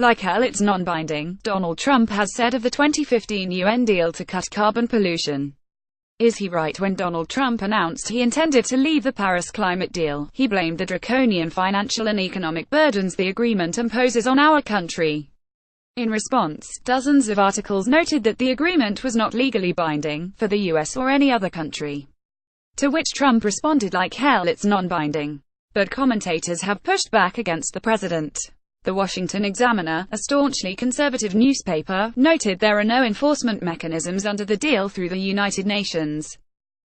Like hell, it's non-binding, Donald Trump has said of the 2015 UN deal to cut carbon pollution. Is he right? When Donald Trump announced he intended to leave the Paris climate deal, he blamed the draconian financial and economic burdens the agreement imposes on our country. In response, dozens of articles noted that the agreement was not legally binding for the US or any other country. To which Trump responded, like hell, it's non-binding. But commentators have pushed back against the president. The Washington Examiner, a staunchly conservative newspaper, noted there are no enforcement mechanisms under the deal through the United Nations.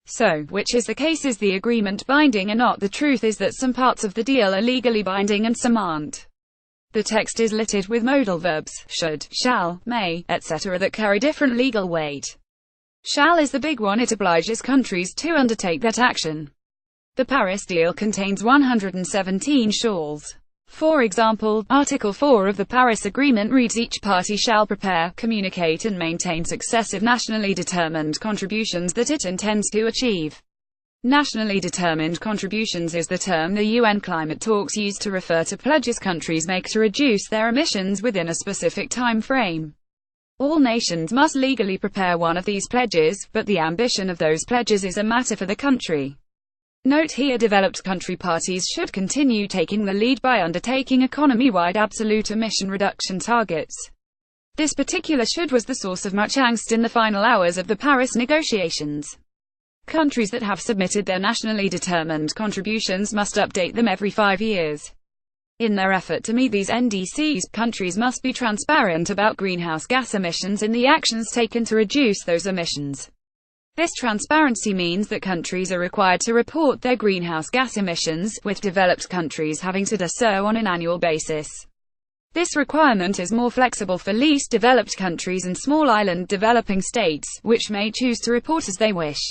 So, which is the case? Is the agreement binding or not? The truth is that some parts of the deal are legally binding and some aren't. The text is littered with modal verbs, should, shall, may, etc. that carry different legal weight. Shall is the big one. It obliges countries to undertake that action. The Paris deal contains 117 shalls. For example, Article 4 of the Paris Agreement reads each party shall prepare, communicate and maintain successive nationally determined contributions that it intends to achieve. Nationally determined contributions is the term the UN climate talks use to refer to pledges countries make to reduce their emissions within a specific time frame. All nations must legally prepare one of these pledges, but the ambition of those pledges is a matter for the country. Note here, developed country parties should continue taking the lead by undertaking economy-wide absolute emission reduction targets. This particular should was the source of much angst in the final hours of the Paris negotiations. Countries that have submitted their nationally determined contributions must update them every 5 years. In their effort to meet these NDCs, countries must be transparent about greenhouse gas emissions and the actions taken to reduce those emissions. This transparency means that countries are required to report their greenhouse gas emissions, with developed countries having to do so on an annual basis. This requirement is more flexible for least developed countries and small island developing states, which may choose to report as they wish.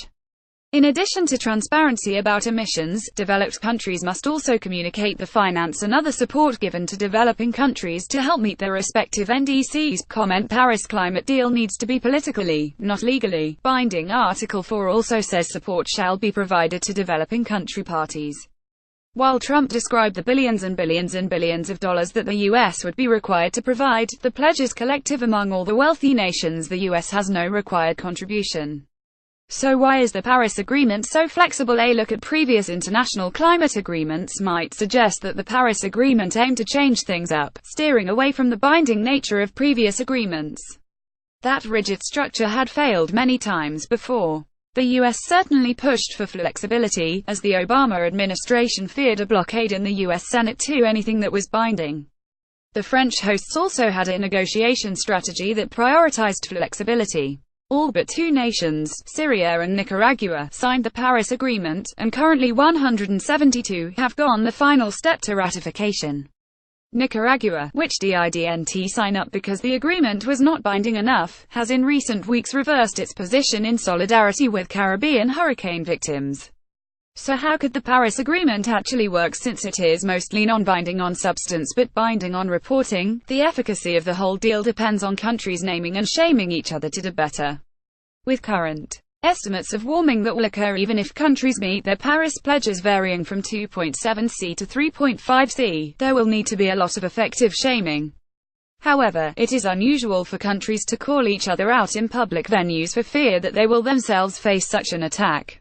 In addition to transparency about emissions, developed countries must also communicate the finance and other support given to developing countries to help meet their respective NDCs. Comment: Paris climate deal needs to be politically, not legally, binding. Article 4 also says support shall be provided to developing country parties. While Trump described the billions and billions and billions of dollars that the US would be required to provide, the pledge is collective among all the wealthy nations. The US has no required contribution. So why is the Paris Agreement so flexible? A look at previous international climate agreements might suggest that the Paris Agreement aimed to change things up, steering away from the binding nature of previous agreements. That rigid structure had failed many times before. The US certainly pushed for flexibility, as the Obama administration feared a blockade in the US Senate to anything that was binding. The French hosts also had a negotiation strategy that prioritized flexibility. All but 2 nations, Syria and Nicaragua, signed the Paris Agreement, and currently 172 have gone the final step to ratification. Nicaragua, which didn't sign up because the agreement was not binding enough, has in recent weeks reversed its position in solidarity with Caribbean hurricane victims. So how could the Paris Agreement actually work, since it is mostly non-binding on substance but binding on reporting? The efficacy of the whole deal depends on countries naming and shaming each other to do better. With current estimates of warming that will occur even if countries meet their Paris pledges varying from 2.7 C to 3.5 C, there will need to be a lot of effective shaming. However, it is unusual for countries to call each other out in public venues for fear that they will themselves face such an attack.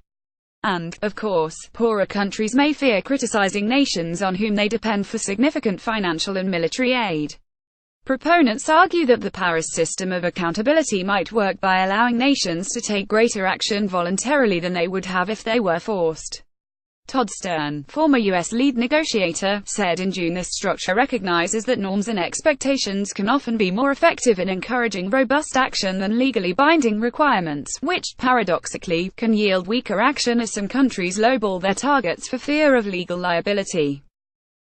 And, of course, poorer countries may fear criticizing nations on whom they depend for significant financial and military aid. Proponents argue that the Paris system of accountability might work by allowing nations to take greater action voluntarily than they would have if they were forced. Todd Stern, former U.S. lead negotiator, said in June this structure recognizes that norms and expectations can often be more effective in encouraging robust action than legally binding requirements, which, paradoxically, can yield weaker action as some countries lowball their targets for fear of legal liability.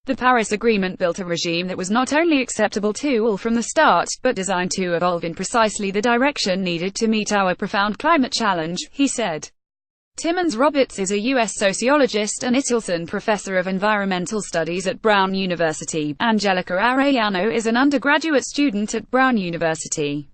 The Paris Agreement built a regime that was not only acceptable to all from the start, but designed to evolve in precisely the direction needed to meet our profound climate challenge, he said. Timmons Roberts is a U.S. sociologist and Iselson Professor of Environmental Studies at Brown University. Angelica Arellano is an undergraduate student at Brown University.